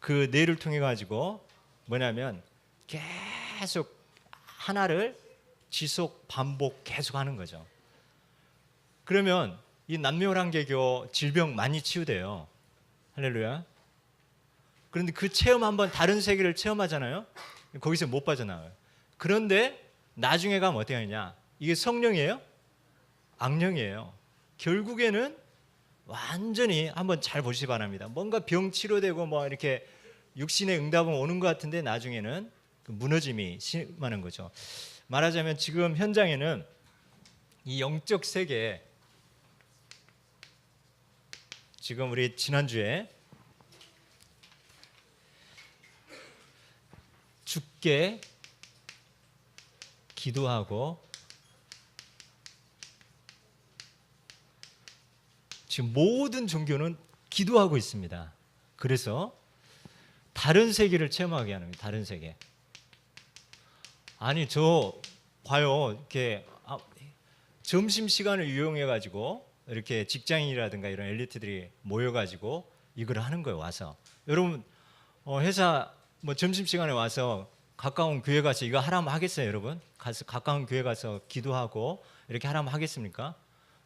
그 뇌를 통해 가지고 뭐냐면 계속 하나를 지속 반복 계속 하는 거죠. 그러면 이 남묘란계교 질병 많이 치유돼요. 할렐루야. 그런데 그 체험 한번 다른 세계를 체험하잖아요. 거기서 못 빠져나와요. 그런데 나중에 가면 어떻게 하느냐? 이게 성령이에요? 악령이에요. 결국에는 완전히 한번 잘 보시기 바랍니다. 뭔가 병 치료되고 뭐 이렇게 육신의 응답은 오는 것 같은데 나중에는 그 무너짐이 심하는 거죠. 말하자면 지금 현장에는 이 영적 세계, 지금 우리 지난주에 죽게 기도하고 지금 모든 종교는 기도하고 있습니다. 그래서 다른 세계를 체험하게 하는 거예요. 다른 세계. 아니 저 봐요. 이렇게 점심 시간을 이용해 가지고 이렇게 직장인이라든가 이런 엘리트들이 모여 가지고 이걸 하는 거예요. 와서 여러분 회사 뭐 점심 시간에 와서 가까운 교회 가서 이거 하라면 하겠어요, 여러분? 가서 가까운 교회 가서 기도하고 이렇게 하라면 하겠습니까?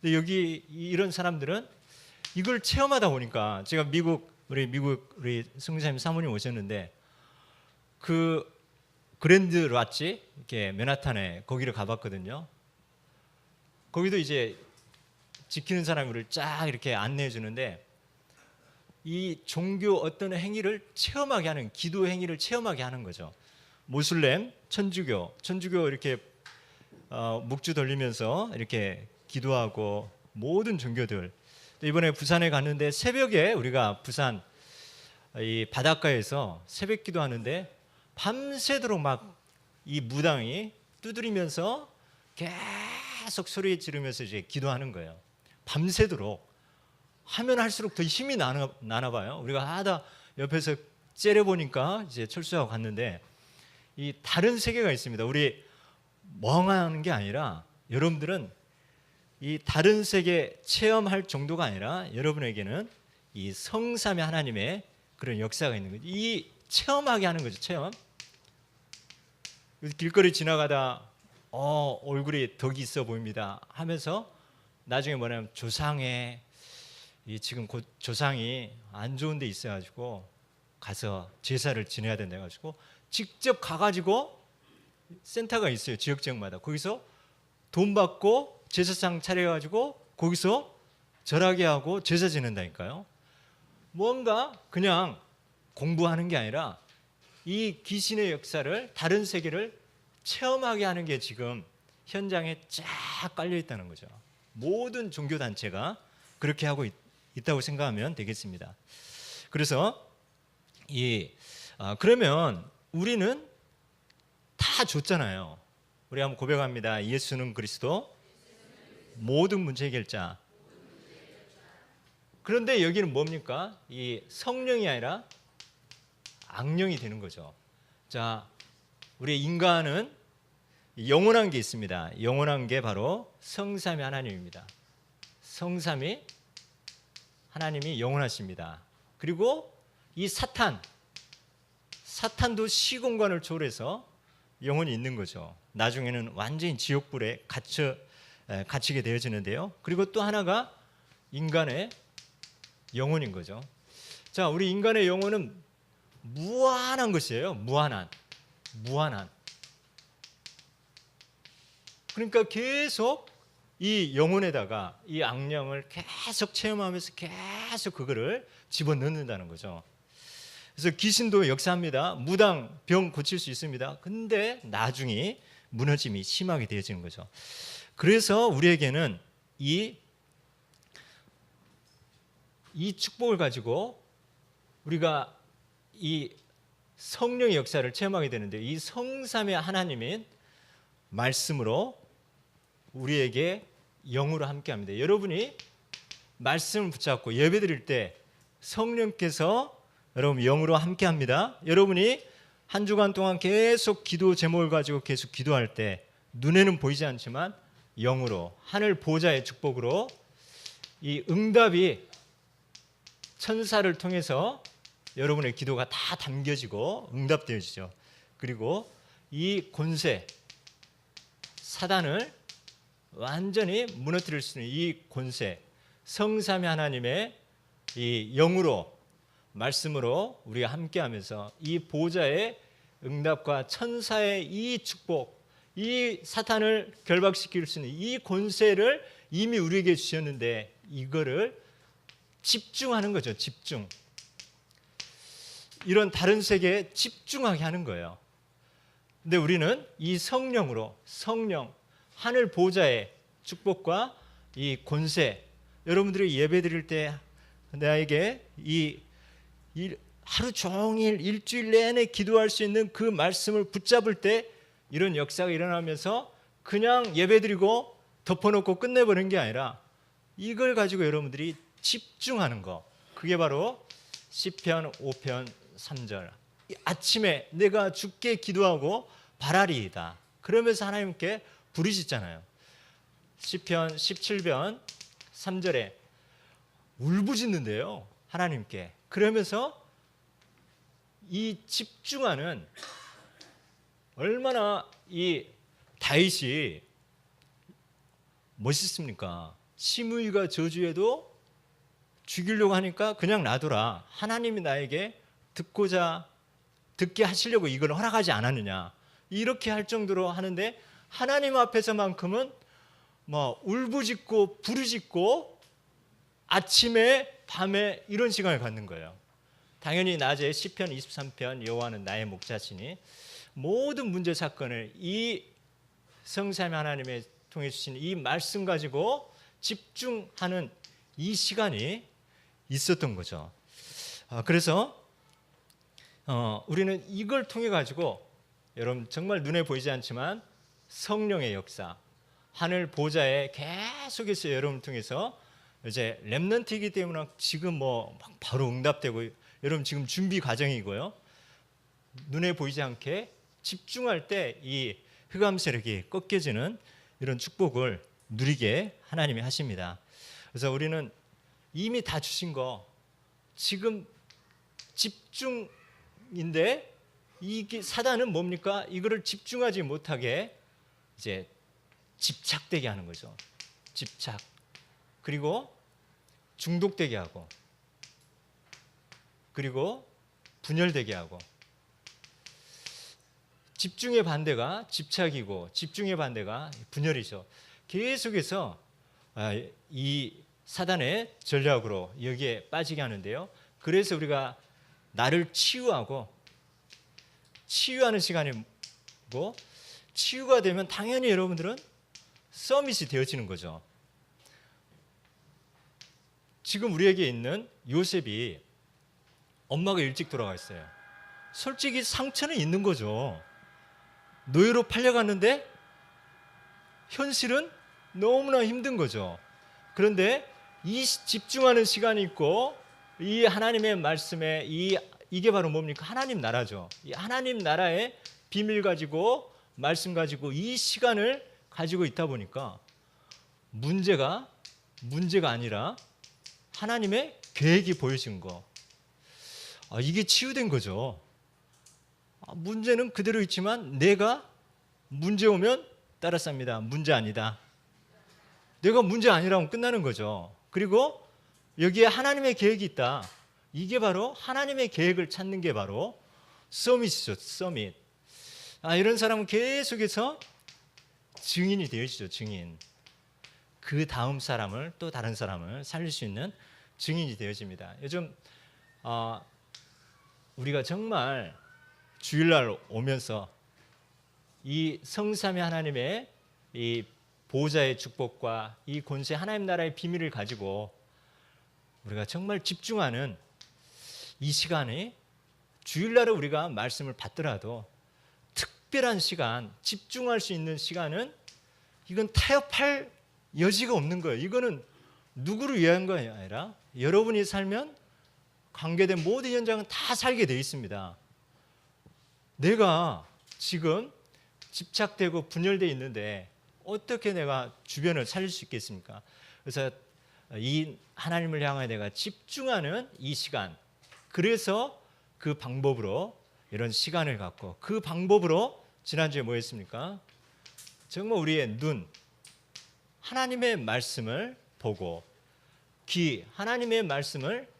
근데 여기 이런 사람들은 이걸 체험하다 보니까 제가 미국 우리 성사님 사모님 오셨는데 그 그랜드 라치 이렇게 맨하탄에 거기를 가봤거든요. 거기도 이제 지키는 사람이 우리를 쫙 이렇게 안내해 주는데 이 종교 어떤 행위를 체험하게 하는 기도 행위를 체험하게 하는 거죠. 모슬렘, 천주교 이렇게 묵주 돌리면서 이렇게 기도하고 모든 종교들. 이번에 부산에 갔는데 새벽에 우리가 부산 이 바닷가에서 새벽 기도하는데 밤새도록 막 이 무당이 두드리면서 계속 소리 지르면서 이제 기도하는 거예요. 밤새도록 하면 할수록 더 힘이 나나 봐요. 우리가 하다 옆에서 째려보니까 이제 철수하고 갔는데 이 다른 세계가 있습니다. 우리 멍하는 게 아니라 여러분들은 이 다른 세계 체험할 정도가 아니라 여러분에게는 이 성삼위 하나님의 그런 역사가 있는 거죠. 이 체험하게 하는 거죠. 체험. 길거리 지나가다 얼굴이 덕이 있어 보입니다 하면서 나중에 뭐냐면 조상의 지금 곧 조상이 안 좋은 데 있어가지고 가서 제사를 지내야 된다 해가지고 직접 가가지고 센터가 있어요. 지역지역마다. 거기서 돈 받고 제사상 차려가지고 거기서 절하게 하고 제사 지낸다니까요. 뭔가 그냥 공부하는 게 아니라 이 귀신의 역사를 다른 세계를 체험하게 하는 게 지금 현장에 쫙 깔려 있다는 거죠. 모든 종교단체가 그렇게 하고 있다고 생각하면 되겠습니다. 그래서 그러면 우리는 다 줬잖아요. 우리 한번 고백합니다. 예수는 그리스도 모든 문제 해결자. 그런데 여기는 뭡니까? 이 성령이 아니라 악령이 되는 거죠. 자, 우리 인간은 영원한 게 있습니다. 영원한 게 바로 성삼위 하나님입니다. 성삼위 하나님이 영원하십니다. 그리고 이 사탄도 시공간을 초월해서 영원히 있는 거죠. 나중에는 완전히 지옥불에 갇히게 되어지는데요. 그리고 또 하나가 인간의 영혼인 거죠. 자, 우리 인간의 영혼은 무한한 것이에요. 무한한. 그러니까 계속 이 영혼에다가 이 악령을 계속 체험하면서 계속 그거를 집어넣는다는 거죠. 그래서 귀신도 역사합니다. 무당 병 고칠 수 있습니다. 근데 나중에 무너짐이 심하게 되어지는 거죠. 그래서 우리에게는 이 축복을 가지고 우리가 이 성령의 역사를 체험하게 되는데 이 성삼위 하나님인 말씀으로 우리에게 영으로 함께합니다. 여러분이 말씀을 붙잡고 예배드릴 때 성령께서 여러분 영으로 함께합니다. 여러분이 한 주간 동안 계속 기도 제목을 가지고 계속 기도할 때 눈에는 보이지 않지만 영으로 하늘 보좌의 축복으로 이 응답이 천사를 통해서 여러분의 기도가 다 담겨지고 응답되어지죠. 그리고 이 권세, 사단을 완전히 무너뜨릴 수 있는 이 권세, 성삼위 하나님의 이 영으로, 말씀으로 우리가 함께하면서 이 보좌의 응답과 천사의 이 축복, 이 사탄을 결박시킬 수 있는 이 권세를 이미 우리에게 주셨는데 이거를 집중하는 거죠. 집중. 이런 다른 세계에 집중하게 하는 거예요. 근데 우리는 이 성령으로, 성령, 하늘 보좌의 축복과 이 권세, 여러분들이 예배 드릴 때 나에게 이 하루 종일 일주일 내내 기도할 수 있는 그 말씀을 붙잡을 때 이런 역사가 일어나면서 그냥 예배 드리고 덮어놓고 끝내버리는 게 아니라 이걸 가지고 여러분들이 집중하는 거, 그게 바로 시편 5편 3절. 아침에 내가 주께 기도하고 바라리이다. 그러면서 하나님께 부르짖잖아요. 시편 17편 3절에 울부짖는데요, 하나님께. 그러면서 이 집중하는, 얼마나 이 다윗이 멋있습니까? 시므이가 저주해도 죽이려고 하니까 그냥 놔둬라. 하나님이 나에게 듣게 하시려고 이걸 허락하지 않았느냐. 이렇게 할 정도로 하는데 하나님 앞에서만큼은 뭐 울부짖고 부르짖고 아침에 밤에 이런 시간을 갖는 거예요. 당연히 낮에 시편 23편 여호와는 나의 목자시니 모든 문제 사건을 이 성삼위 하나님의 통해 주신 이 말씀 가지고 집중하는 이 시간이 있었던 거죠. 그래서 우리는 이걸 통해 가지고 여러분 정말 눈에 보이지 않지만 성령의 역사, 하늘 보좌에 계속해서 여러분 통해서 이제 렘넌트이기 때문에 지금 뭐 바로 응답되고 여러분 지금 준비 과정이고요. 눈에 보이지 않게 집중할 때 이 흑암 세력이 꺾여지는 이런 축복을 누리게 하나님이 하십니다. 그래서 우리는 이미 다 주신 거 지금 집중인데 이게 사단은 뭡니까? 이거를 집중하지 못하게 이제 집착되게 하는 거죠. 집착. 그리고 중독되게 하고, 그리고 분열되게 하고. 집중의 반대가 집착이고 집중의 반대가 분열이죠. 계속해서 이 사단의 전략으로 여기에 빠지게 하는데요. 그래서 우리가 나를 치유하고 치유하는 시간이고, 치유가 되면 당연히 여러분들은 서밋이 되어지는 거죠. 지금 우리에게 있는 요셉이 엄마가 일찍 돌아가 있어요. 솔직히 상처는 있는 거죠. 노예로 팔려갔는데 현실은 너무나 힘든 거죠. 그런데 이 집중하는 시간이 있고 이 하나님의 말씀에 이게 바로 뭡니까? 하나님 나라죠. 이 하나님 나라의 비밀 가지고 말씀 가지고 이 시간을 가지고 있다 보니까 문제가 아니라 하나님의 계획이 보여진 거. 이게 치유된 거죠. 문제는 그대로 있지만 내가 문제 오면 따라 쌉니다. 문제 아니다. 내가 문제 아니라면 끝나는 거죠. 그리고 여기에 하나님의 계획이 있다. 이게 바로 하나님의 계획을 찾는 게 바로 서밋이죠. 서밋. 이런 사람은 계속해서 증인이 되어지죠. 증인. 그 다음 사람을, 또 다른 사람을 살릴 수 있는 증인이 되어집니다. 요즘 우리가 정말 주일날 오면서 이 성삼위 하나님의 이 보좌의 축복과 이 권세, 하나님 나라의 비밀을 가지고 우리가 정말 집중하는 이 시간이, 주일날에 우리가 말씀을 받더라도 특별한 시간, 집중할 수 있는 시간은 이건 타협할 여지가 없는 거예요. 이거는 누구를 위한 것이 아니라 여러분이 살면 관계된 모든 현장은 다 살게 되어 있습니다. 내가 지금 집착되고 분열되어 있는데 어떻게 내가 주변을 살릴 수 있겠습니까? 그래서 이 하나님을 향하여 내가 집중하는 이 시간, 그래서 그 방법으로 이런 시간을 갖고 그 방법으로 지난주에 뭐 했습니까? 정말 우리의 눈, 하나님의 말씀을 보고 귀, 하나님의 말씀을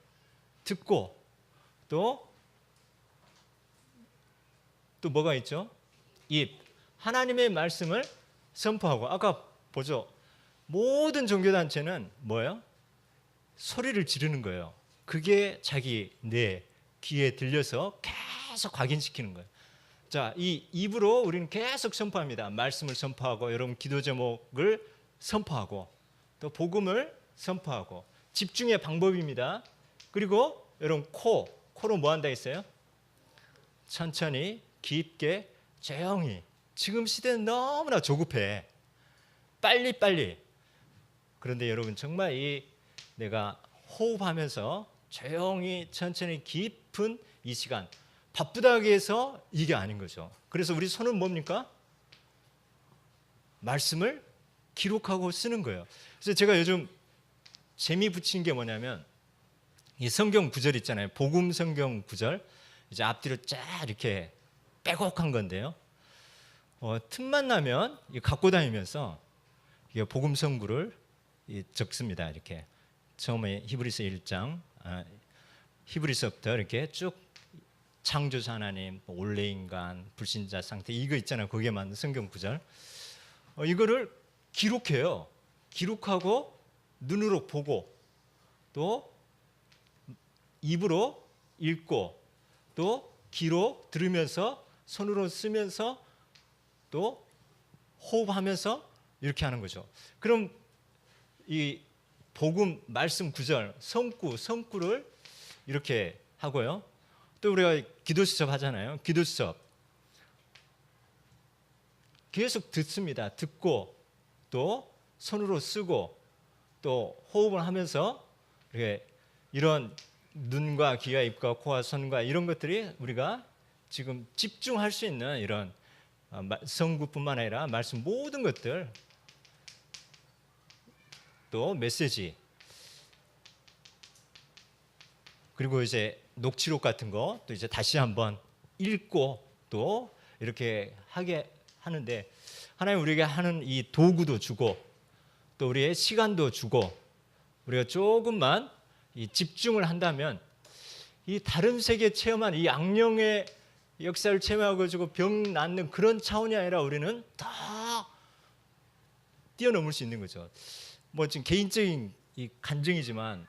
듣고 또 뭐가 있죠? 입, 하나님의 말씀을 선포하고 아까 보죠. 모든 종교단체는 뭐예요? 소리를 지르는 거예요. 그게 자기 뇌, 귀에 들려서 계속 각인시키는 거예요. 자, 이 입으로 우리는 계속 선포합니다. 말씀을 선포하고 여러분 기도 제목을 선포하고 또 복음을 선포하고 집중의 방법입니다. 그리고 여러분 코로 뭐 한다 했어요? 천천히 깊게 조용히. 지금 시대는 너무나 조급해. 빨리. 그런데 여러분 정말 내가 호흡하면서 조용히 천천히 깊은 이 시간 바쁘다고 해서 이게 아닌 거죠. 그래서 우리 손은 뭡니까? 말씀을 기록하고 쓰는 거예요. 그래서 제가 요즘 재미 붙인 게 뭐냐면 이 성경 구절 있잖아요. 복음 성경 구절 이제 앞뒤로 쫙 이렇게 빼곡한 건데요. 틈만 나면 갖고 다니면서 복음 성구를 적습니다. 이렇게 처음에 히브리서 1장 히브리서부터 이렇게 쭉 창조자 하나님, 원래 인간, 불신자 상태 이거 있잖아요. 거기에 맞는 성경 구절 이거를 기록해요. 기록하고 눈으로 보고 또 입으로 읽고 또 귀로 들으면서 손으로 쓰면서 또 호흡하면서 이렇게 하는 거죠. 그럼 이 복음 말씀 구절 성구를 이렇게 하고요. 또 우리가 기도 수첩 하잖아요. 기도 수첩 계속 듣습니다. 듣고 또 손으로 쓰고 또 호흡을 하면서 이렇게 이런 눈과 귀와 입과 코와 손과 이런 것들이 우리가 지금 집중할 수 있는 이런 성구뿐만 아니라 말씀 모든 것들 또 메시지 그리고 이제 녹취록 같은 거 또 이제 다시 한번 읽고 또 이렇게 하게 하는데 하나님 우리에게 하는 이 도구도 주고 또 우리의 시간도 주고 우리가 조금만 이 집중을 한다면 이 다른 세계 체험한 이 악령의 역사를 체험하고 병 낫는 그런 차원이 아니라 우리는 다 뛰어넘을 수 있는 거죠. 뭐 지금 개인적인 이 간증이지만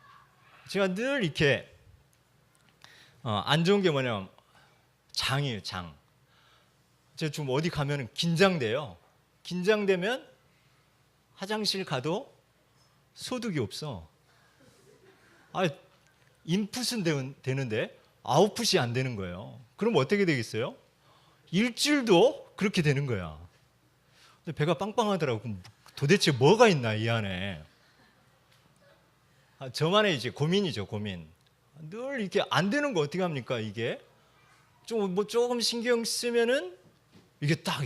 제가 늘 이렇게 안 좋은 게 뭐냐면 장이에요. 장. 제가 좀 어디 가면 긴장돼요. 긴장되면 화장실 가도 소득이 없어. 인풋은 되는데 아웃풋이 안 되는 거예요. 그럼 어떻게 되겠어요? 일주일도 그렇게 되는 거야. 근데 배가 빵빵하더라고. 도대체 뭐가 있나 이 안에. 저만의 이제 고민이죠, 고민. 늘 이렇게 안 되는 거 어떻게 합니까 이게? 조금 신경 쓰면은 이게 딱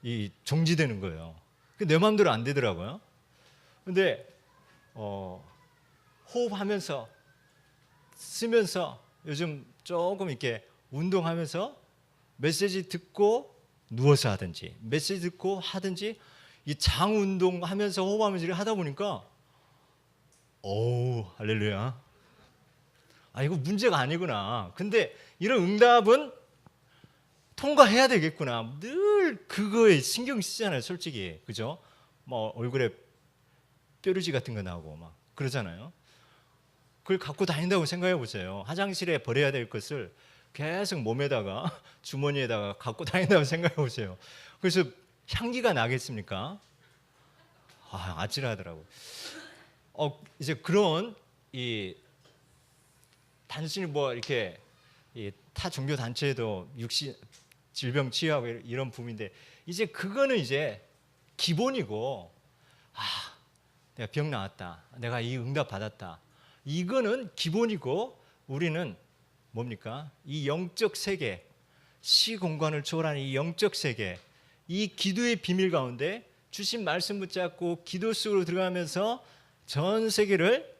이 정지되는 거예요. 내 마음대로 안 되더라고요. 근데 호흡하면서 쓰면서 요즘 조금 이렇게 운동하면서 메시지 듣고 누워서 하든지 메시지 듣고 하든지 이 장 운동하면서 호흡하면서 이렇게 하다 보니까 할렐루야. 이거 문제가 아니구나. 근데 이런 응답은 통과해야 되겠구나. 늘 그거에 신경 쓰잖아요, 솔직히. 그죠? 뭐 얼굴에 뾰루지 같은 거 나오고 막 그러잖아요. 그걸 갖고 다닌다고 생각해 보세요. 화장실에 버려야 될 것을 계속 몸에다가 주머니에다가 갖고 다닌다고 생각해 보세요. 그래서 향기가 나겠습니까? 아찔하더라고. 이제 그런 이 단순히 뭐 이렇게 타 종교 단체에도 질병 치유하고 이런 부분인데 이제 그거는 이제 기본이고 내가 병 나았다. 내가 이 응답 받았다. 이거는 기본이고 우리는 뭡니까? 이 영적 세계, 시공간을 초월하는 이 영적 세계, 이 기도의 비밀 가운데 주신 말씀 붙잡고 기도 속으로 들어가면서 전 세계를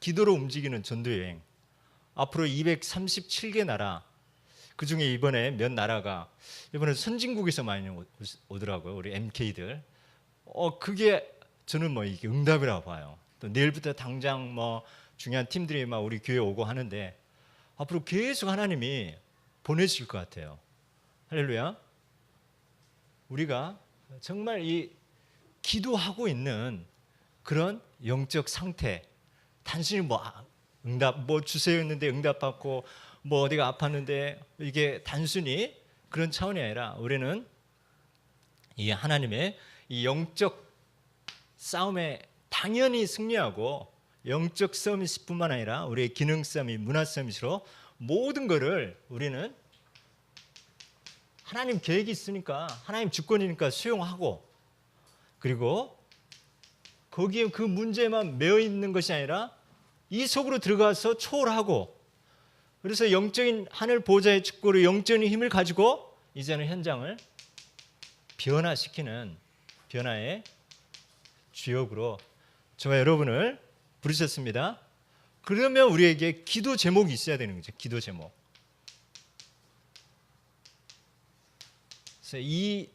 기도로 움직이는 전도 여행. 앞으로 237개 나라, 그중에 이번에 몇 나라가 이번에 선진국에서 많이 오더라고요. 우리 MK들. 그게 저는 뭐 이게 응답이라고 봐요. 또 내일부터 당장 뭐 중요한 팀들이 막 우리 교회 오고 하는데 앞으로 계속 하나님이 보내실 것 같아요. 할렐루야. 우리가 정말 이 기도하고 있는 그런 영적 상태, 단순히 뭐 응답 뭐 주세요 했는데 응답 받고 뭐 어디가 아팠는데 이게 단순히 그런 차원이 아니라 우리는 이 하나님의 이 영적 싸움에 당연히 승리하고 영적 서밋뿐만 아니라 우리의 기능 서밋, 문화 서밋으로 모든 것을 우리는 하나님 계획이 있으니까 하나님 주권이니까 수용하고 그리고 거기에 그 문제만 매여 있는 것이 아니라 이 속으로 들어가서 초월하고 그래서 영적인 하늘 보좌의 축복으로 영적인 힘을 가지고 이제는 현장을 변화시키는 변화의 주역으로 저와 여러분을 부르셨습니다. 그러면 우리에게 기도 제목이 있어야 되는 거죠. 기도 제목. 그래서 이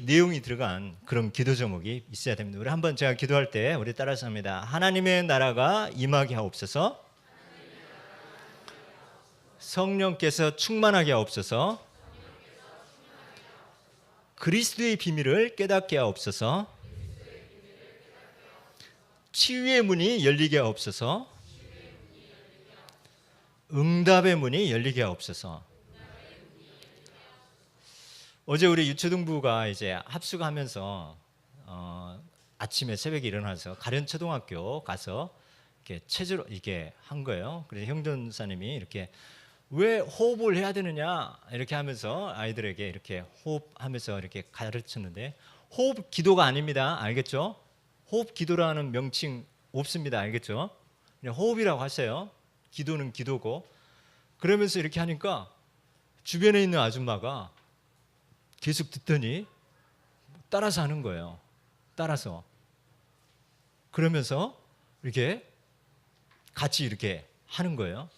내용이 들어간 그런 기도 제목이 있어야 됩니다. 우리 한번 제가 기도할 때 우리 따라서 합니다. 하나님의 나라가 임하게 하옵소서. 성령께서 충만하게 하옵소서. 그리스도의 비밀을 깨닫게 하옵소서. 치유의 문이 열리게 하옵소서. 응답의 문이 열리게 하옵소서. 어제 우리 유초등부가 이제 합숙하면서 아침에 새벽에 일어나서 가련초등학교 가서 이렇게 체조로 이게 한 거예요. 그래서 형전사님이 이렇게 왜 호흡을 해야 되느냐 이렇게 하면서 아이들에게 이렇게 호흡하면서 이렇게 가르쳤는데 호흡 기도가 아닙니다. 알겠죠? 호흡 기도라는 명칭 없습니다. 알겠죠? 그냥 호흡이라고 하세요. 기도는 기도고 그러면서 이렇게 하니까 주변에 있는 아줌마가 계속 듣더니 따라서 하는 거예요. 따라서 그러면서 이렇게 같이 이렇게 하는 거예요.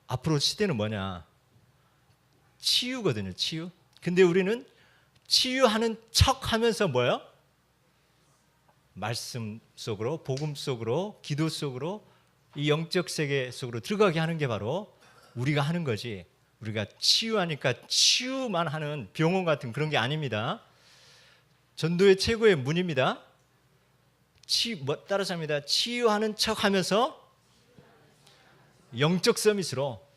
앞으로 시대는 뭐냐? 치유거든요. 치유. 근데 우리는 치유하는 척하면서 뭐예요? 말씀 속으로, 복음 속으로, 기도 속으로 이 영적 세계 속으로 들어가게 하는 게 바로 우리가 하는 거지. 우리가 치유하니까 치유만 하는 병원 같은 그런 게 아닙니다. 전도의 최고의 문입니다. 따라서 합니다. 치유하는 척하면서 영적 서밋으로.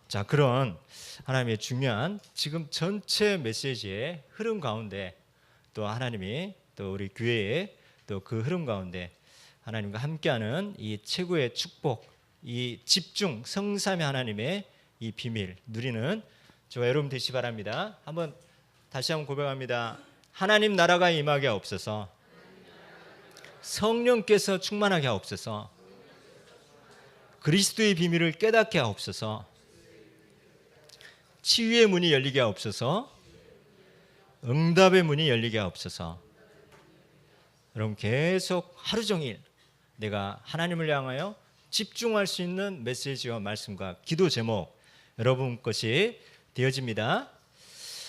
자, 그런 하나님의 중요한 지금 전체 메시지의 흐름 가운데 또 하나님이 또 우리 교회의 또 그 흐름 가운데 하나님과 함께하는 이 최고의 축복, 이 집중 성삼위 하나님의 이 비밀 누리는 저와 여러분 되시 바랍니다. 다시 한번 고백합니다. 하나님 나라가 임하게 하옵소서. 성령께서 충만하게 하옵소서. 그리스도의 비밀을 깨닫게 하옵소서. 치유의 문이 열리게 하옵소서. 응답의 문이 열리게 하옵소서. 여러분 계속 하루 종일 내가 하나님을 향하여 집중할 수 있는 메시지와 말씀과 기도 제목 여러분 것이 되어집니다.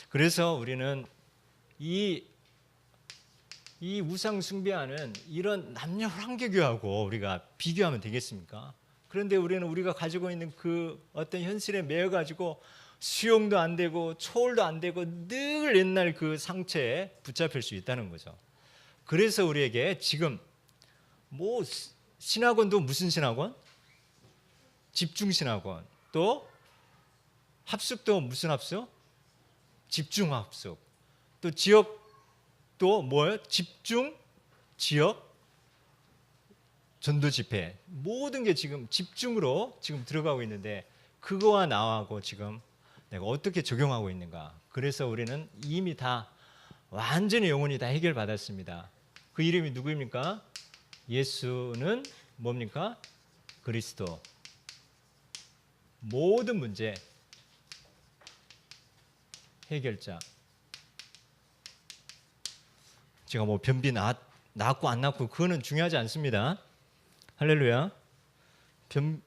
그래서 우리는 이 우상 숭배하는 이런 남녀 황개교하고 우리가 비교하면 되겠습니까? 그런데 우리는 우리가 가지고 있는 그 어떤 현실에 매여 가지고 수용도 안 되고 초월도 안 되고 늘 옛날 그 상처에 붙잡힐 수 있다는 거죠. 그래서 우리에게 지금 뭐 신학원도 무슨 신학원? 집중신학원. 또 합숙도 무슨 합숙? 집중합숙. 또 지역도 뭐예요? 집중 지역 전도 집회. 모든 게 지금 집중으로 지금 들어가고 있는데 그거와 나하고 지금 내가 어떻게 적용하고 있는가. 그래서 우리는 이미 다 완전히 영혼이 다 해결받았습니다. 그 이름이 누구입니까? 예수는 뭡니까? 그리스도. 모든 문제 해결자. 제가 뭐 변비 나았고 안 나았고 그거는 중요하지 않습니다. 할렐루야. 변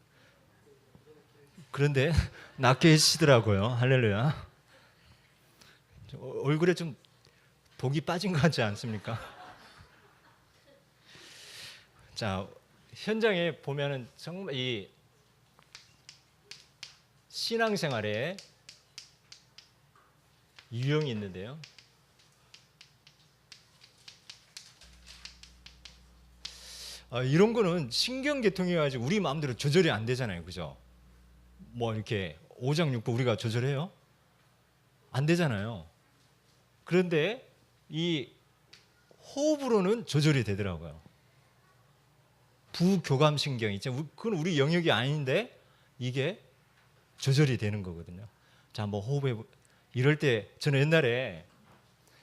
그런데 낫게 해주시더라고요. 할렐루야. 얼굴에 좀 독이 빠진 것 같지 않습니까? 자, 현장에 보면은 정말 이 신앙생활에 유형이 있는데요. 이런 거는 신경계통해가지고 우리 마음대로 조절이 안 되잖아요, 그죠? 뭐 이렇게 오장육부 우리가 조절해요? 안 되잖아요. 그런데 이 호흡으로는 조절이 되더라고요. 부교감신경 있죠. 그건 우리 영역이 아닌데 이게 조절이 되는 거거든요. 자, 한번 호흡해. 이럴 때 저는 옛날에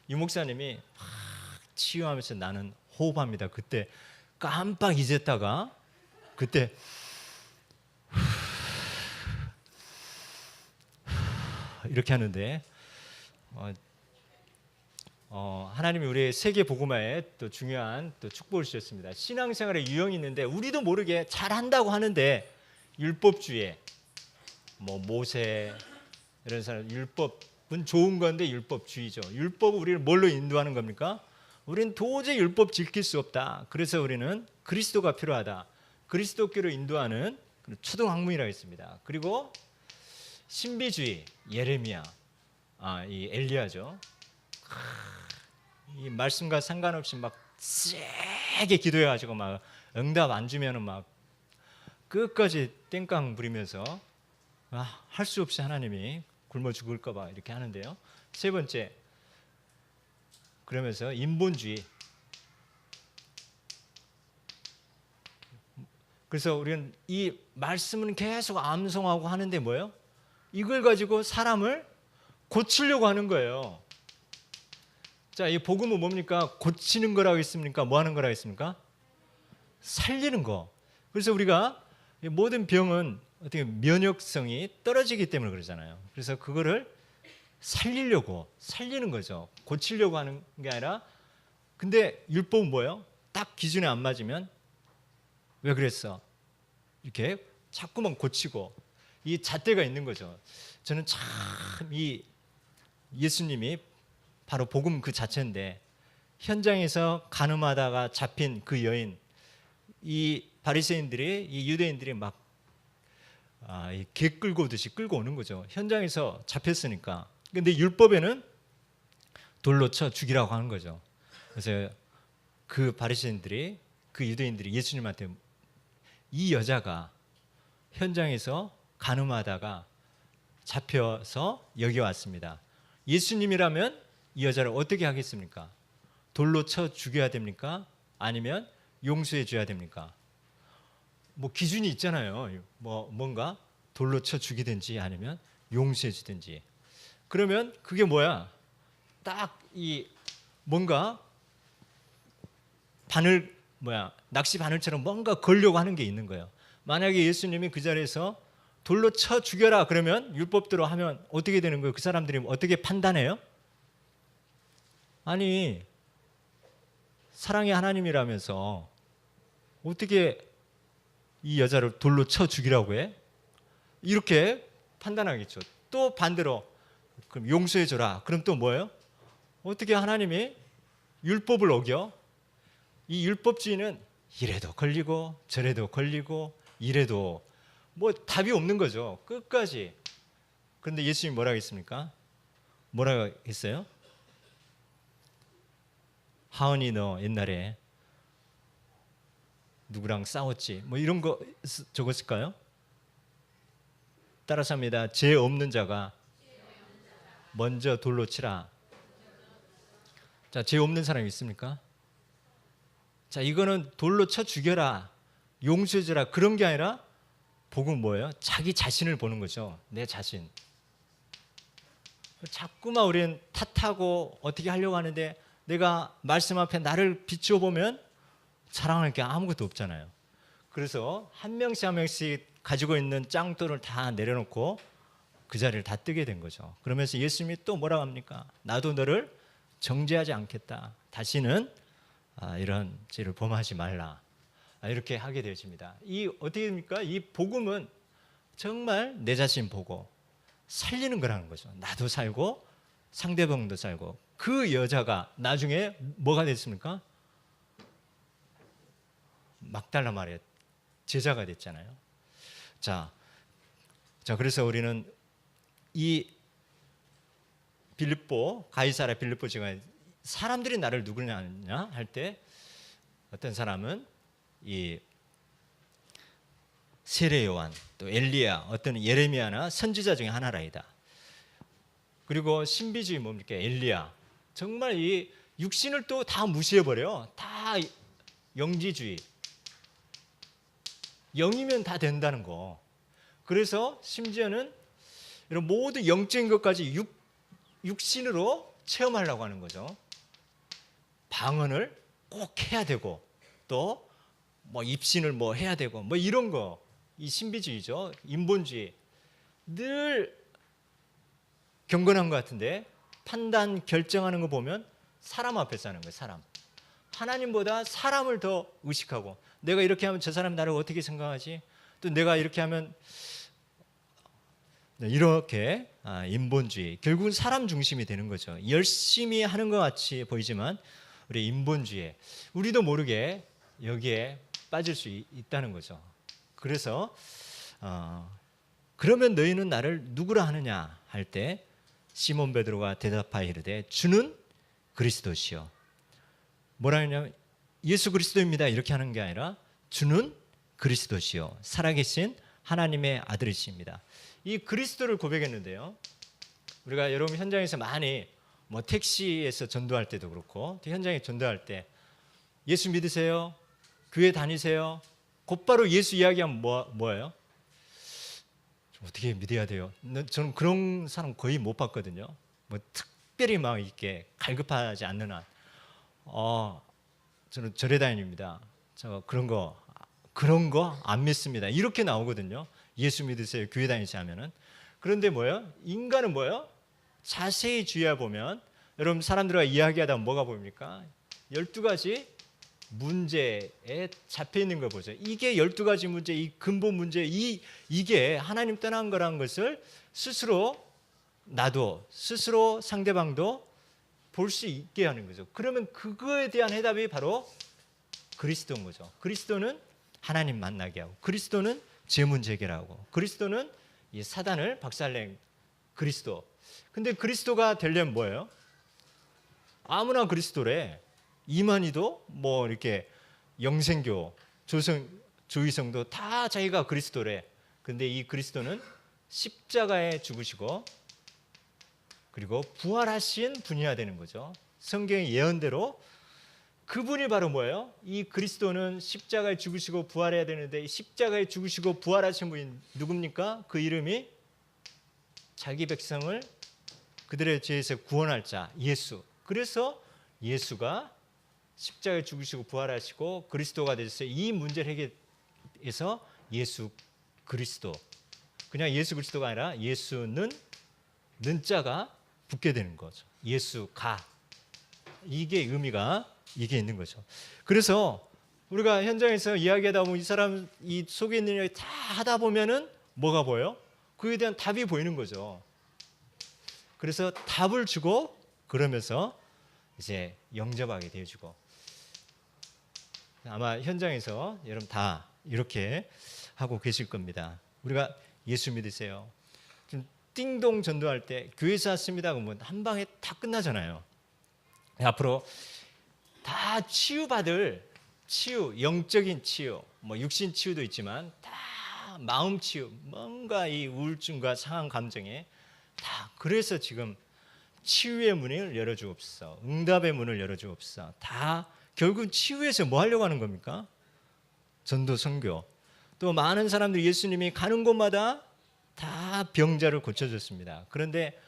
이 목사님이 막 치유하면서 나는 호흡합니다. 그때 깜빡 잊었다가 그때 이렇게 하는데 하나님이 우리의 세계 복음화에 또 중요한 또 축복을 주셨습니다. 신앙생활에 유형이 있는데 우리도 모르게 잘한다고 하는데 율법주의, 뭐 모세 이런 사람 율법은 좋은 건데 율법주의죠. 율법은 우리를 뭘로 인도하는 겁니까? 우리는 도저히 율법 지킬 수 없다. 그래서 우리는 그리스도가 필요하다. 그리스도께로 인도하는 초등학문이라고 했습니다. 그리고 신비주의, 예레미야, 이 엘리야죠. 이 말씀과 상관없이 막 세게 기도해가지고 막 응답 안 주면은 막 끝까지 땡깡 부리면서 할 수 없이 하나님이 굶어 죽을까봐 이렇게 하는데요. 세 번째, 그러면서 인본주의. 그래서 우리는 이 말씀은 계속 암송하고 하는데 뭐예요? 이걸 가지고 사람을 고치려고 하는 거예요. 자, 이 복음은 뭡니까? 고치는 거라고 했습니까? 뭐 하는 거라고 했습니까? 살리는 거. 그래서 우리가 모든 병은 어떻게 면역성이 떨어지기 때문에 그러잖아요. 그래서 그거를 살리는 거죠. 고치려고 하는 게 아니라. 근데 율법은 뭐예요? 딱 기준에 안 맞으면 왜 그랬어? 이렇게 자꾸만 고치고 이 잣대가 있는 거죠. 저는 참 이 예수님이 바로 복음 그 자체인데 현장에서 간음하다가 잡힌 그 여인, 이 바리새인들이, 이 유대인들이 막 개 끌고 오듯이 끌고 오는 거죠. 현장에서 잡혔으니까. 근데 율법에는 돌로 쳐 죽이라고 하는 거죠. 그래서 그 바리새인들이, 그 유대인들이 예수님한테 이 여자가 현장에서 간음하다가 잡혀서 여기 왔습니다. 예수님이라면 이 여자를 어떻게 하겠습니까? 돌로 쳐 죽여야 됩니까? 아니면 용서해 줘야 됩니까? 뭐 기준이 있잖아요. 뭔가 돌로 쳐 죽이든지 아니면 용서해 주든지. 그러면 그게 뭐야? 딱 이 뭔가 낚시 바늘처럼 뭔가 걸려고 하는 게 있는 거예요. 만약에 예수님이 그 자리에서 돌로 쳐 죽여라 그러면 율법대로 하면 어떻게 되는 거예요? 그 사람들이 어떻게 판단해요? 아니, 사랑의 하나님이라면서 어떻게 이 여자를 돌로 쳐 죽이라고 해? 이렇게 판단하겠죠. 또 반대로 그럼 용서해 줘라. 그럼 또 뭐예요? 어떻게 하나님이 율법을 어겨? 이 율법주의는 이래도 걸리고 저래도 걸리고 이래도 뭐 답이 없는 거죠. 끝까지. 그런데 예수님이 뭐라고 했습니까? 뭐라고 했어요? 하은이 너 옛날에 누구랑 싸웠지? 뭐 이런 거 적었을까요? 따라서 합니다. 죄 없는 자가 먼저 돌로 치라. 자, 죄 없는 사람이 있습니까? 자, 이거는 돌로 쳐 죽여라, 용서해 주라 그런 게 아니라 복음은 뭐예요? 자기 자신을 보는 거죠. 내 자신. 자꾸만 우리는 탓하고 어떻게 하려고 하는데 내가 말씀 앞에 나를 비추어 보면 자랑할 게 아무것도 없잖아요. 그래서 한 명씩 한 명씩 가지고 있는 짱돌을 다 내려놓고 그 자리를 다 뜨게 된 거죠. 그러면서 예수님이 또 뭐라고 합니까? 나도 너를 정죄하지 않겠다. 다시는 이런 죄를 범하지 말라. 이렇게 하게 되어집니다. 이 어떻게 됩니까? 이 복음은 정말 내 자신 보고 살리는 거라는 거죠. 나도 살고 상대방도 살고. 그 여자가 나중에 뭐가 됐습니까? 막달라 마리아 제자가 됐잖아요. 자, 그래서 우리는 이 빌립보, 가이사랴 빌립보 지방에 사람들이 나를 누구냐 할 때 어떤 사람은 이 세례 요한, 또 엘리야, 어떤 예레미야나 선지자 중에 하나라이다. 그리고 신비주의 뭡니까? 엘리야. 정말 이 육신을 또 다 무시해버려요. 다 영지주의. 영이면 다 된다는 거. 그래서 심지어는 이런 모든 영적인 것까지 육신으로 체험하려고 하는 거죠. 방언을 꼭 해야 되고 또 뭐 입신을 뭐 해야 되고 뭐 이런 거. 이 신비주의죠. 인본주의. 늘 경건한 것 같은데 판단 결정하는 거 보면 사람 앞에서 하는 거예요. 사람. 하나님보다 사람을 더 의식하고 내가 이렇게 하면 저 사람이 나를 어떻게 생각하지? 또 내가 이렇게 하면 이렇게 인본주의. 결국은 사람 중심이 되는 거죠. 열심히 하는 것 같이 보이지만 우리 인본주의. 우리도 모르게 여기에 빠질 수 있다는 거죠. 그래서 그러면 너희는 나를 누구라 하느냐 할 때 시몬 베드로가 대답하여 이르되 주는 그리스도시요. 뭐라 하냐면 예수 그리스도입니다 이렇게 하는 게 아니라 주는 그리스도시요 살아계신 하나님의 아들이십니다. 이 그리스도를 고백했는데요. 우리가 여러분 현장에서 많이 뭐 택시에서 전도할 때도 그렇고 현장에 전도할 때 예수 믿으세요? 교회 다니세요? 곧바로 예수 이야기하면 뭐예요? 어떻게 믿어야 돼요? 저는 그런 사람 거의 못 봤거든요. 뭐 특별히 막 이렇게 갈급하지 않는 한, 저는 절에 다닙니다. 저 그런 거 안 믿습니다. 이렇게 나오거든요. 예수 믿으세요. 교회 다니시 하면은. 그런데 뭐예요? 인간은 뭐예요? 자세히 주의해 보면 여러분 사람들과 이야기하다 뭐가 보입니까? 12가지 문제에 잡혀 있는 걸 보죠. 이게 12가지 문제, 이 근본 문제, 이게 하나님 떠난 거라는 것을 스스로 나도, 스스로 상대방도 볼 수 있게 하는 거죠. 그러면 그거에 대한 해답이 바로 그리스도인 거죠. 그리스도는 하나님 만나게 하고, 그리스도는 제 문제 해결하고, 그리스도는 이 사단을 박살낸 그리스도. 근데 그리스도가 되려면 뭐예요? 아무나 그리스도래. 이만희도 뭐 이렇게 영생교, 조이성도 다 자기가 그리스도래. 근데 이 그리스도는 십자가에 죽으시고 그리고 부활하신 분이어야 되는 거죠. 성경의 예언대로 그분이 바로 뭐예요? 이 그리스도는 십자가에 죽으시고 부활해야 되는데 십자가에 죽으시고 부활하신 분이 누굽니까? 그 이름이 자기 백성을 그들의 죄에서 구원할 자 예수. 그래서 예수가 십자가에 죽으시고 부활하시고 그리스도가 되셨어요. 이 문제를 해결해서 예수 그리스도. 그냥 예수 그리스도가 아니라 예수는 는자가 붙게 되는 거죠. 예수가. 이게 의미가 이게 있는 거죠. 그래서 우리가 현장에서 이야기하다 보면 이 사람 이 속에 있는 이야기 다 하다 보면은 뭐가 보여요? 그에 대한 답이 보이는 거죠. 그래서 답을 주고 그러면서 이제 영접하게 되어주고 아마 현장에서 여러분 다 이렇게 하고 계실 겁니다. 우리가 예수 믿으세요. 좀 띵동 전도할 때 교회에서 왔습니다 그러면 한 방에 다 끝나잖아요. 앞으로 다 치유받을 치유, 영적인 치유, 뭐 육신 치유도 있지만 다 마음 치유, 뭔가 이 우울증과 상한 감정에 다 그래서 지금 치유의 문을 열어주옵소서, 응답의 문을 열어주옵소서. 다 결국 치유해서 뭐 하려고 하는 겁니까? 전도 선교. 또 많은 사람들이 예수님이 가는 곳마다 다 병자를 고쳐줬습니다. 그런데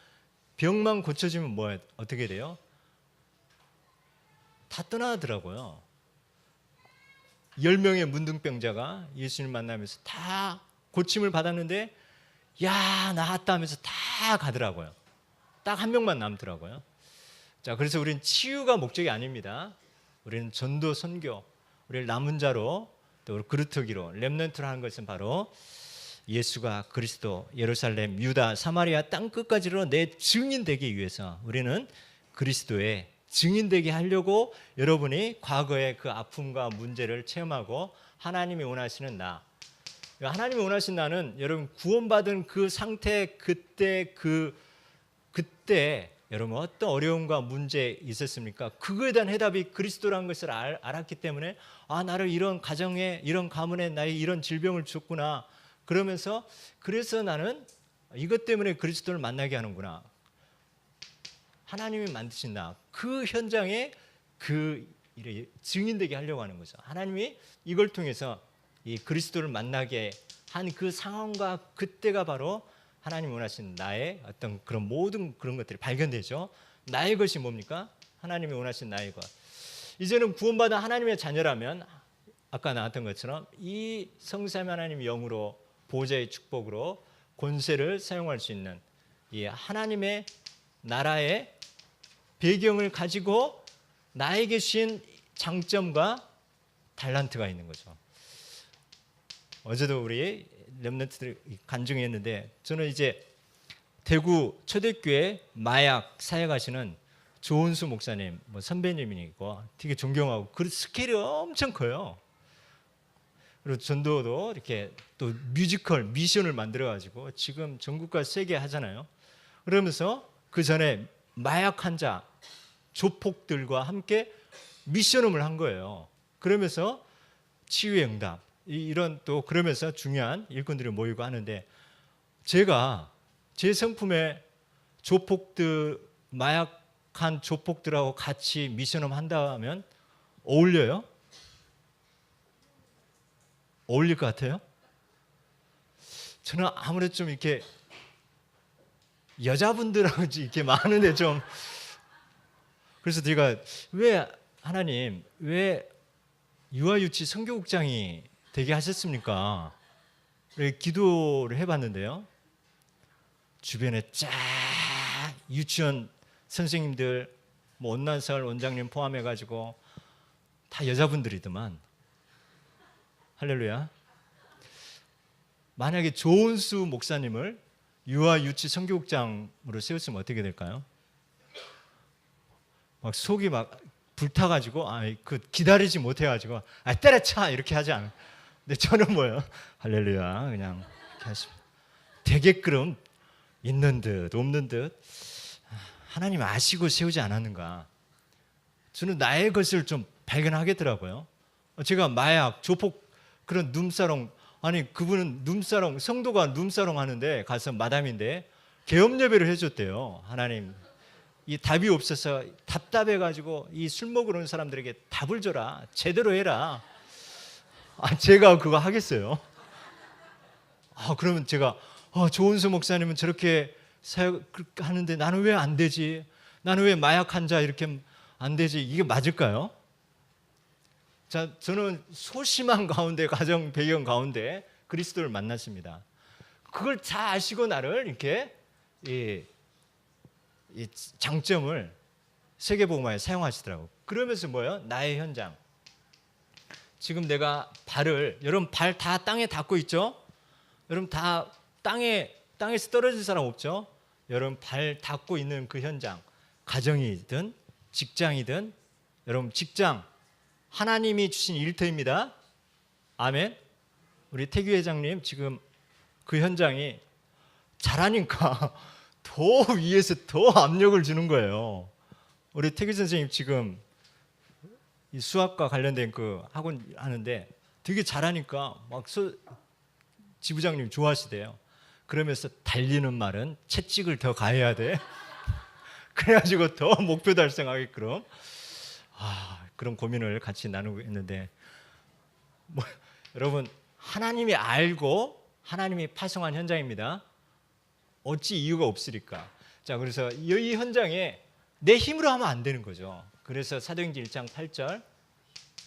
병만 고쳐지면 뭐 어떻게 돼요? 다 떠나더라고요. 10명의 문둥병자가 예수님 만나면서 다 고침을 받았는데 야 나았다 하면서 다 가더라고요. 딱 한 명만 남더라고요. 자, 그래서 우리는 치유가 목적이 아닙니다. 우리는 전도 선교, 우리를 남은 자로 또 그루터기로 렘넌트로 하는 것은 바로 예수가 그리스도 예루살렘, 유다, 사마리아 땅 끝까지로 내 증인 되기 위해서 우리는 그리스도의 증인 되게 하려고 여러분이 과거의 그 아픔과 문제를 체험하고 하나님이 원하시는 나, 하나님이 원하신 나는 여러분 구원받은 그 상태 그때 여러분 어떤 어려움과 문제 있었습니까? 그거에 대한 해답이 그리스도라는 것을 알았기 때문에 나를 이런 가정에 이런 가문에 나의 이런 질병을 줬구나. 그러면서 그래서 나는 이것 때문에 그리스도를 만나게 하는구나. 하나님이 만드신 나, 그 현장에 그 일에 증인되게 하려고 하는 거죠. 하나님이 이걸 통해서 이 그리스도를 만나게 한 그 상황과 그때가 바로 하나님 원하신 나의 어떤 그런 모든 그런 것들이 발견되죠. 나의 것이 뭡니까? 하나님이 원하신 나의 것. 이제는 구원받은 하나님의 자녀라면 아까 나왔던 것처럼 이 성삼위 하나님의 영으로 보좌의 축복으로 권세를 사용할 수 있는 이 하나님의 나라의 배경을 가지고 나에게 주신 장점과 달란트가 있는 거죠. 어제도 우리 렘넌트들 간증했는데 저는 이제 대구 초대교회 마약 사역하시는 조은수 목사님 선배님이고 되게 존경하고 그 스케일이 엄청 커요. 그리고 전도도 이렇게 또 뮤지컬 미션을 만들어 가지고 지금 전국과 세계 하잖아요. 그러면서 그 전에 마약 환자 조폭들과 함께 미션음을 한 거예요. 그러면서 치유의 응답 이런 또 그러면서 중요한 일꾼들이 모이고 하는데 제가 제 성품에 조폭들 마약한 조폭들하고 같이 미션음 한다면 어울려요? 어울릴 것 같아요? 저는 아무래도 좀 이렇게 여자분들하고 이렇게 많은데 좀 그래서 제가 왜 하나님 왜 유아유치 선교국장이 되게 하셨습니까? 기도를 해봤는데요. 주변에 쫙 유치원 선생님들 온난설 원장님 포함해가지고 다 여자분들이더만. 할렐루야. 만약에 조은수 목사님을 유아유치 선교국장으로 세웠으면 어떻게 될까요? 막 속이 막 불타가지고 기다리지 못해가지고 때려쳐 이렇게 하지 않아요. 근데 저는 뭐예요? 할렐루야 그냥 이렇게 하십니다. 되게끔 있는 듯 없는 듯 하나님 아시고 세우지 않았는가. 저는 나의 것을 좀 발견하겠더라고요. 제가 마약, 조폭 그런 룸사롱 그분은 룸사롱 성도가 룸사롱 하는데 가서 마담인데 개업 예배를 해줬대요. 하나님 이 답이 없어서 답답해가지고 이 술 먹으러 온 사람들에게 답을 줘라. 제대로 해라. 제가 그거 하겠어요? 그러면 제가 조은수 목사님은 저렇게 사역하는데 나는 왜 안 되지? 나는 왜 마약 환자 이렇게 안 되지? 이게 맞을까요? 자, 저는 소심한 가운데 가정 배경 가운데 그리스도를 만났습니다. 그걸 잘 아시고 나를 이렇게 이 장점을 세계복음화에 사용하시더라고요. 그러면서 뭐예요? 나의 현장. 지금 내가 여러분 발 다 땅에 닿고 있죠? 여러분 다 땅에서 떨어질 사람 없죠? 여러분 발 닿고 있는 그 현장, 가정이든 직장이든 여러분 직장 하나님이 주신 일터입니다. 아멘. 우리 태규 회장님 지금 그 현장이 잘하니까 더 위에서 더 압력을 주는 거예요. 우리 태규 선생님 지금 이 수학과 관련된 그 학원 하는데 되게 잘하니까 막 지부장님 좋아하시대요. 그러면서 달리는 말은 채찍을 더 가해야 돼. 그래가지고 더 목표 달성하게끔 그런 고민을 같이 나누고 있는데 여러분 하나님이 알고 하나님이 파송한 현장입니다. 어찌 이유가 없으리까? 자, 그래서 이 현장에 내 힘으로 하면 안 되는 거죠. 그래서 사도행전 1장 8절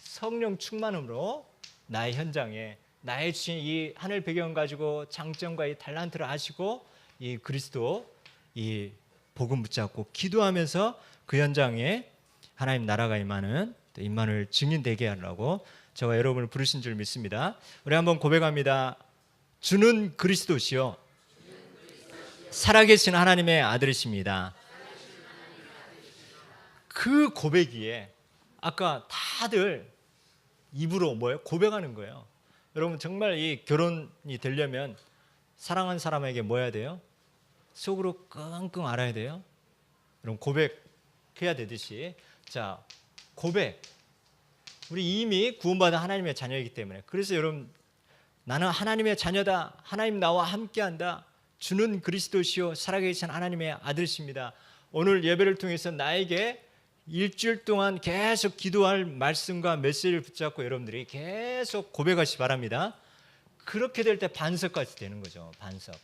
성령 충만함으로 나의 현장에 나의 주신 이 하늘 배경 가지고 장점과 이 달란트를 아시고 이 그리스도 이 복음 붙잡고 기도하면서 그 현장에 하나님 나라가 임하는 임만을 증인되게 하려고 저와 여러분을 부르신 줄 믿습니다. 우리 한번 고백합니다. 주는 그리스도시요 살아계신 하나님의 아들이십니다. 그 고백이에 아까 다들 입으로 뭐예요? 고백하는 거예요. 여러분 정말 이 결혼이 되려면 사랑하는 사람에게 뭐 해야 돼요? 속으로 끙끙 앓아야 돼요. 여러분 고백해야 되듯이 자 고백 우리 이미 구원받은 하나님의 자녀이기 때문에 그래서 여러분 나는 하나님의 자녀다. 하나님 나와 함께한다. 주는 그리스도시요 살아계신 하나님의 아들이십니다. 오늘 예배를 통해서 나에게 일주일 동안 계속 기도할 말씀과 메시지를 붙잡고 여러분들이 계속 고백하시기 바랍니다. 그렇게 될 때 반석까지 되는 거죠. 반석.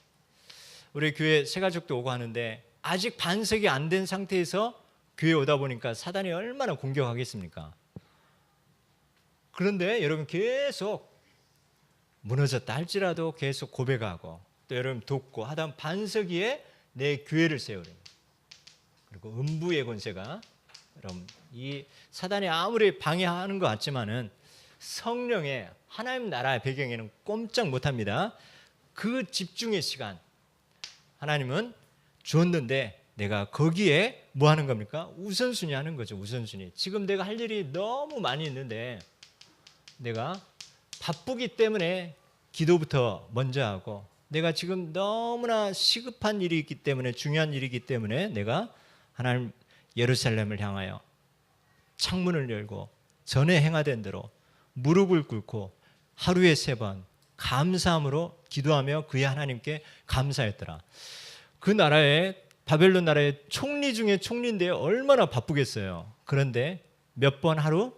우리 교회 새가족도 오고 하는데 아직 반석이 안 된 상태에서 교회 오다 보니까 사단이 얼마나 공격하겠습니까? 그런데 여러분 계속 무너졌다 할지라도 계속 고백하고 또 여러분 돕고 하다 보면 반석 위에 내 교회를 세우는 그리고 음부의 권세가 여러분 이 사단이 아무리 방해하는 것 같지만은 성령의 하나님 나라의 배경에는 꼼짝 못합니다. 그 집중의 시간 하나님은 줬는데 내가 거기에 뭐 하는 겁니까? 우선순위 하는 거죠. 우선순위. 지금 내가 할 일이 너무 많이 있는데 내가 바쁘기 때문에 기도부터 먼저 하고 내가 지금 너무나 시급한 일이 있기 때문에 중요한 일이기 때문에 내가 하나님 예루살렘을 향하여 창문을 열고 전에 행하던 대로 무릎을 꿇고 하루에 3번 감사함으로 기도하며 그의 하나님께 감사했더라. 그 나라의 바벨론 나라의 총리 중에 총리인데 얼마나 바쁘겠어요. 그런데 몇 번 하루?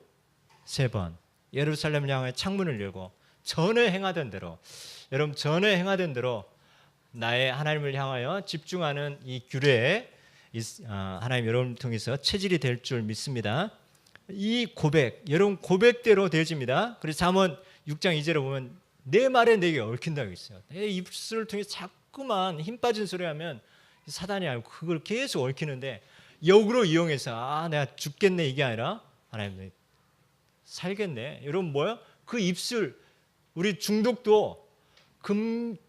3번 예루살렘을 향하여 창문을 열고 전에 행하던 대로 여러분 전에 행하던 대로 나의 하나님을 향하여 집중하는 이 규례에 하나님 여러분을 통해서 체질이 될 줄 믿습니다. 이 고백 여러분 고백대로 되어집니다. 그래서 잠언 6장 2절에 보면 내 말에 내게 얽힌다고 있어요. 내 입술을 통해 자꾸만 힘 빠진 소리 하면 사단이 알고 그걸 계속 얽히는데 역으로 이용해서 내가 죽겠네 이게 아니라 하나님 살겠네. 여러분 뭐야? 그 입술 우리 중독도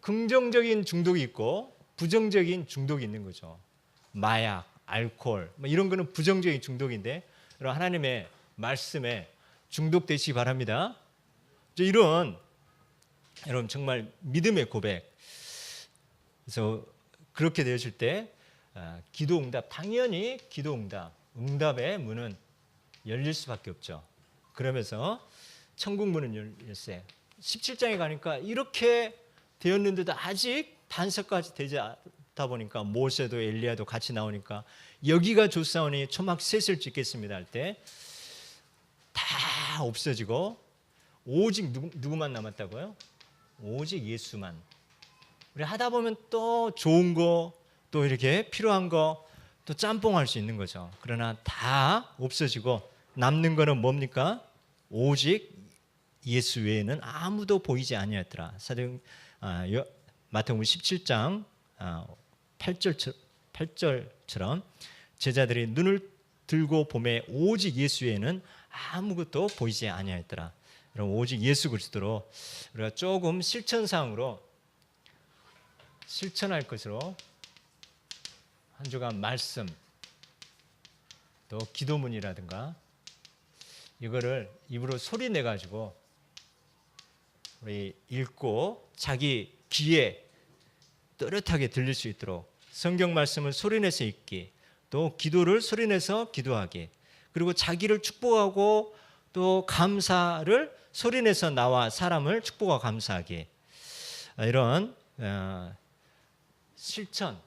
긍정적인 중독이 있고 부정적인 중독이 있는 거죠. 마약, 알코올 이런 거는 부정적인 중독인데 여러분 하나님의 말씀에 중독되시기 바랍니다. 이런 여러분 정말 믿음의 고백. 그래서 그렇게 되었을 때 기도 응답 당연히 기도 응답의 문은 열릴 수밖에 없죠. 그러면서 천국 문은 열쇠. 17장에 가니까 이렇게 되었는데도 아직 반석까지 되지 않다 보니까 모세도 엘리야도 같이 나오니까 여기가 좋사오니 초막 셋을 짓겠습니다 할 때 다 없어지고 오직 누구만 남았다고요? 오직 예수만. 우리 하다 보면 또 좋은 거 또 이렇게 필요한 거 또 짬뽕할 수 있는 거죠. 그러나 다 없어지고 남는 거는 뭡니까? 오직 예수 외에는 아무도 보이지 아니하였더라. 마태복음 17장 8절처럼 제자들이 눈을 들고 보매 오직 예수 외에는 아무것도 보이지 아니하였더라. 여러분 오직 예수 그리스도로 우리가 조금 실천상으로 실천할 것으로 한 주간 말씀 또 기도문이라든가 이거를 입으로 소리 내 가지고 우리 읽고 자기 귀에 또렷하게 들릴 수 있도록 성경 말씀을 소리내서 읽기 또 기도를 소리내서 기도하기 그리고 자기를 축복하고 또 감사를 소리내서 나와 사람을 축복하고 감사하기 이런 실천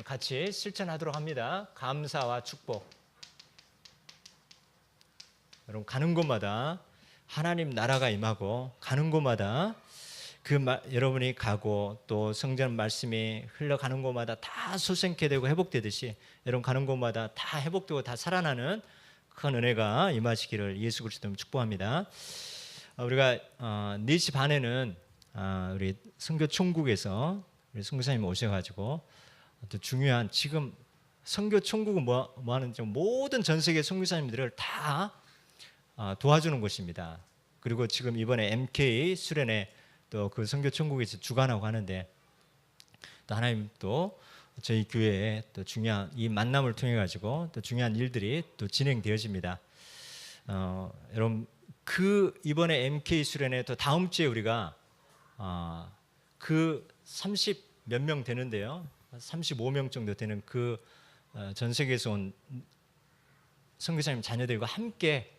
같이 실천하도록 합니다. 감사와 축복. 여러분 가는 곳마다 하나님 나라가 임하고 가는 곳마다 여러분이 가고 또 성전 말씀이 흘러가는 곳마다 다 소생케 되고 회복되듯이 여러분 가는 곳마다 다 회복되고 다 살아나는 큰 은혜가 임하시기를 예수 그리스도로 축복합니다. 우리가 4시 반에는 우리 선교 총국에서 우리 선교사님 오셔가지고 또 중요한 지금 선교 총국은 뭐 하는지 모든 전 세계 선교사님들을 다 도와주는 곳입니다. 그리고 지금 이번에 MK 수련회 또 그 선교 천국에서 주관하고 하는데, 또 하나님 또 저희 교회에 또 중요한 이 만남을 통해 가지고 또 중요한 일들이 또 진행되어집니다. 여러분 그 이번에 MK 수련회 또 다음 주에 우리가 그 30 몇 명 되는데요, 35명 정도 되는 그 전 세계에서 온 선교사님 자녀들과 함께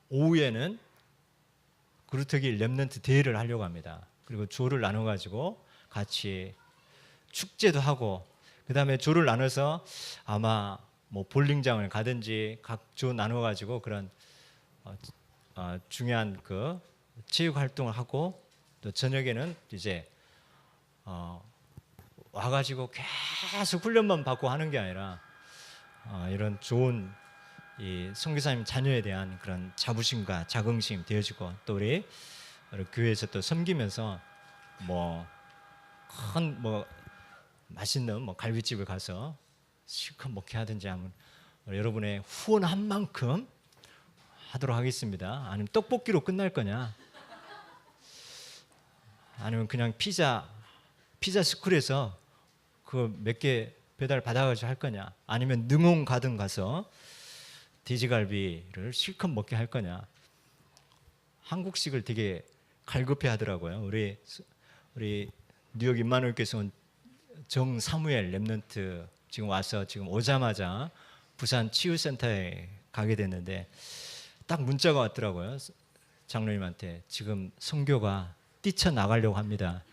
오후에는 그루터기 렘넌트 대회를 하려고 합니다. 그리고 조를 나눠 가지고 같이 축제도 하고, 그 다음에 조를 나눠서 아마 뭐 볼링장을 가든지 각 조 나눠 가지고 그런 중요한 그 체육 활동을 하고, 또 저녁에는 이제 와가지고 계속 훈련만 받고 하는 게 아니라 이런 좋은 이 선교사님 자녀에 대한 그런 자부심과 자긍심 되어지고, 또 우리 교회에서 또 섬기면서 뭐 큰 뭐 맛있는 뭐 갈비집을 가서 실컷 먹게 하든지 하면 여러분의 후원한 만큼 하도록 하겠습니다. 아니면 떡볶이로 끝날 거냐? 아니면 그냥 피자 스쿨에서 그 몇 개 배달 받아가지고 할 거냐? 아니면 능홍 가든 가서 돼지갈비를 실컷 먹게 할 거냐? 한국식을 되게 갈급해 하더라고요. 우리 뉴욕 임마누엘께서 온 정사무엘 렘넌트 지금 와서 지금 오자마자 부산 치유센터에 가게 됐는데 딱 문자가 왔더라고요. 장로님한테 지금 선교가 뛰쳐나가려고 합니다.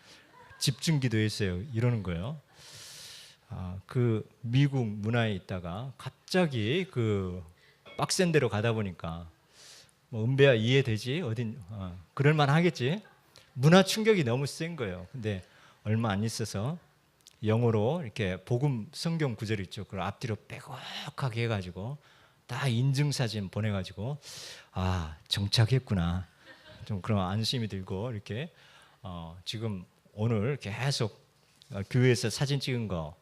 집중 기도했어요. 이러는 거예요. 그 미국 문화에 있다가 갑자기 그 빡센 데로 가다 보니까 뭐 은배야 이해되지? 어딘 그럴만 하겠지? 문화 충격이 너무 센 거예요. 근데 얼마 안 있어서 영어로 이렇게 복음 성경 구절 있죠. 그걸 앞뒤로 빼곡하게 해가지고 다 인증사진 보내가지고 정착했구나. 좀 그런 안심이 들고 이렇게 지금 오늘 계속 교회에서 사진 찍은 거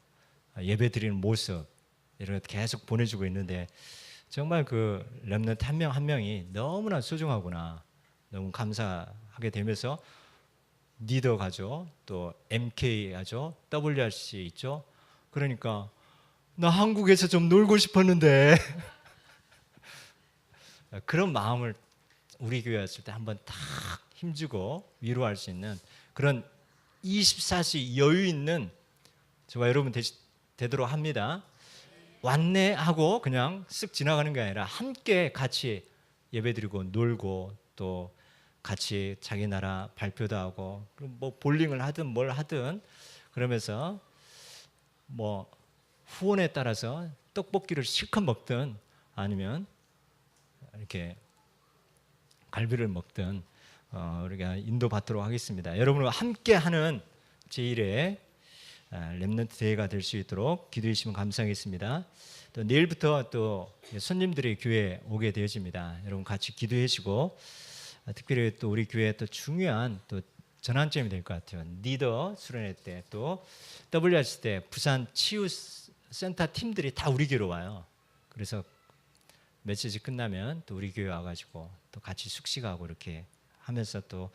예배 드리는 모습 이런 거 계속 보내주고 있는데 정말 그 렘넌트 한 명 한 명이 너무나 소중하구나. 너무 감사하게 되면서 리더 가죠. 또 MK 하죠. WRC 있죠. 그러니까 나 한국에서 좀 놀고 싶었는데 그런 마음을 우리 교회 왔을 때 한번 딱 힘주고 위로할 수 있는 그런 24시 여유 있는 저와 여러분 되도록 합니다. 왔네 하고 그냥 쓱 지나가는 게 아니라 함께 같이 예배드리고 놀고 또 같이 자기 나라 발표도 하고 뭐 볼링을 하든 뭘 하든 그러면서 뭐 후원에 따라서 떡볶이를 실컷 먹든 아니면 이렇게 갈비를 먹든 우리가 인도받도록 하겠습니다. 여러분과 함께하는 제1회 렘넌트 대회가 될 수 있도록 기도해 주시면 감사하겠습니다. 또 내일부터 또 손님들이 교회에 오게 되어집니다. 여러분 같이 기도해 주시고 특별히 또 우리 교회에 또 중요한 또 전환점이 될 것 같아요. 리더 수련회 때 또 WRC 때 부산 치유센터 팀들이 다 우리 교회로 와요. 그래서 메시지 끝나면 또 우리 교회 와가지고 또 같이 숙식하고 이렇게 하면서 또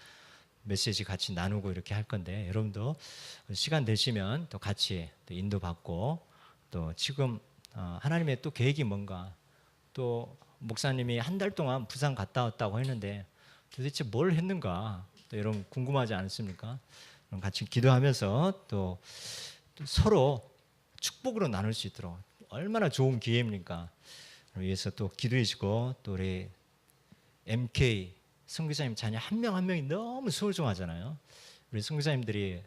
메시지 같이 나누고 이렇게 할 건데 여러분도 시간 되시면 또 같이 또 인도받고 또 지금 하나님의 또 계획이 뭔가 또 목사님이 한 달 동안 부산 갔다 왔다고 했는데 도대체 뭘 했는가 또 여러분 궁금하지 않습니까? 그럼 같이 기도하면서 또 서로 축복으로 나눌 수 있도록 얼마나 좋은 기회입니까? 위해서 또 기도해 주고 또 우리 MK 선교사님 자녀 한 명 한 명이 너무 소중하잖아요. 우리 선교사님들이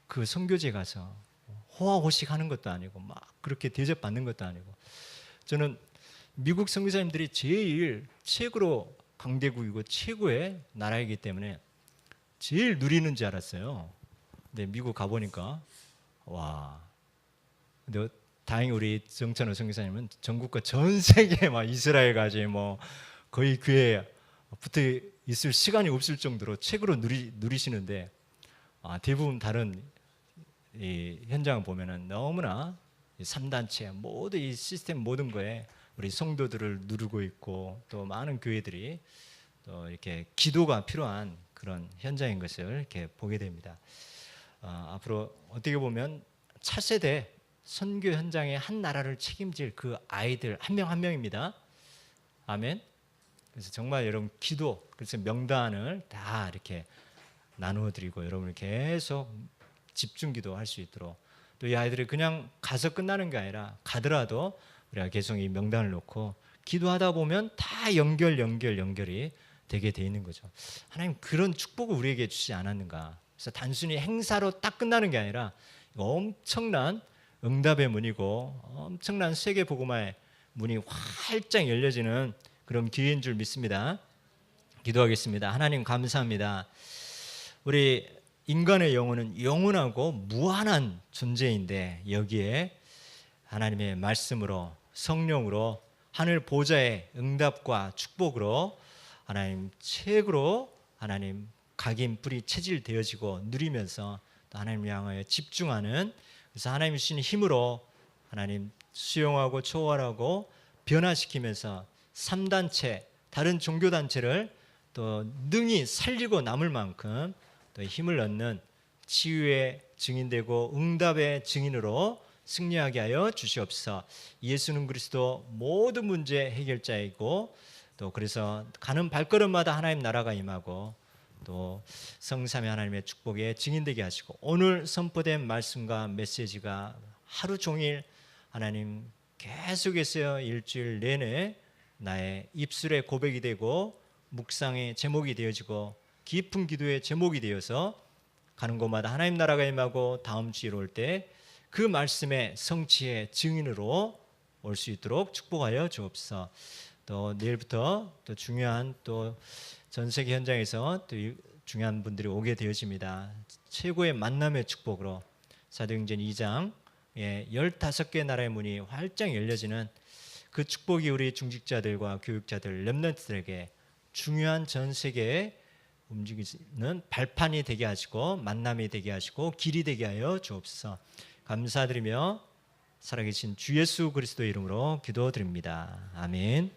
그 선교제 가서 호화호식 하는 것도 아니고 막 그렇게 대접받는 것도 아니고 저는 미국 선교사님들이 제일 최고로 강대국이고 최고의 나라이기 때문에 제일 누리는 줄 알았어요. 근데 미국 가보니까 와. 근데 다행히 우리 정찬호 선교사님은 전국과 전 세계 막 이스라엘 가지 뭐 거의 교회에 붙어 있을 시간이 없을 정도로 최고로 누리시는데 대부분 다른 이 현장을 보면은 너무나 3단체 모두 이 시스템 모든 거에 우리 성도들을 누르고 있고 또 많은 교회들이 또 이렇게 기도가 필요한 그런 현장인 것을 이렇게 보게 됩니다. 앞으로 어떻게 보면 차세대 선교 현장의 한 나라를 책임질 그 아이들 한 명 한 명입니다. 아멘. 그래서 정말 여러분 기도, 그래서 명단을 다 이렇게 나누어 드리고 여러분을 계속 집중 기도할 수 있도록, 또 이 아이들이 그냥 가서 끝나는 게 아니라 가더라도 우리가 계속 이 명단을 놓고 기도하다 보면 다 연결이 되게 돼 있는 거죠. 하나님 그런 축복을 우리에게 주시지 않았는가. 그래서 단순히 행사로 딱 끝나는 게 아니라 엄청난 응답의 문이고 엄청난 세계 복음화의 문이 활짝 열려지는 그런 기회인 줄 믿습니다. 기도하겠습니다. 하나님 감사합니다. 우리 인간의 영혼은 영원하고 무한한 존재인데 여기에 하나님의 말씀으로 성령으로 하늘 보좌의 응답과 축복으로 하나님 책으로 하나님 각인 뿌리 체질되어지고 누리면서 또 하나님을 향하여 집중하는, 그래서 하나님 주신 힘으로 하나님 수용하고 초월하고 변화시키면서 3단체 다른 종교단체를 또 능히 살리고 남을 만큼 또 힘을 얻는 치유의 증인되고 응답의 증인으로 승리하게 하여 주시옵소서. 예수는 그리스도 모든 문제 해결자이고 또 그래서 가는 발걸음마다 하나님 나라가 임하고 또 성삼위 하나님의 축복에 증인되게 하시고, 오늘 선포된 말씀과 메시지가 하루 종일 하나님 계속해서 일주일 내내 나의 입술의 고백이 되고 묵상의 제목이 되어지고 깊은 기도의 제목이 되어서 가는 곳마다 하나님 나라가 임하고 다음 주에 올 때 그 말씀의 성취의 증인으로 올 수 있도록 축복하여 주옵소서. 또 내일부터 또 중요한 또 전 세계 현장에서 또 중요한 분들이 오게 되어집니다. 최고의 만남의 축복으로 사도행전 2장 15개 나라의 문이 활짝 열려지는 그 축복이 우리 중직자들과 교육자들 렘넌트들에게 중요한 전 세계에 움직이는 발판이 되게 하시고 만남이 되게 하시고 길이 되게 하여 주옵소서. 감사드리며 살아계신 주 예수 그리스도의 이름으로 기도드립니다. 아멘.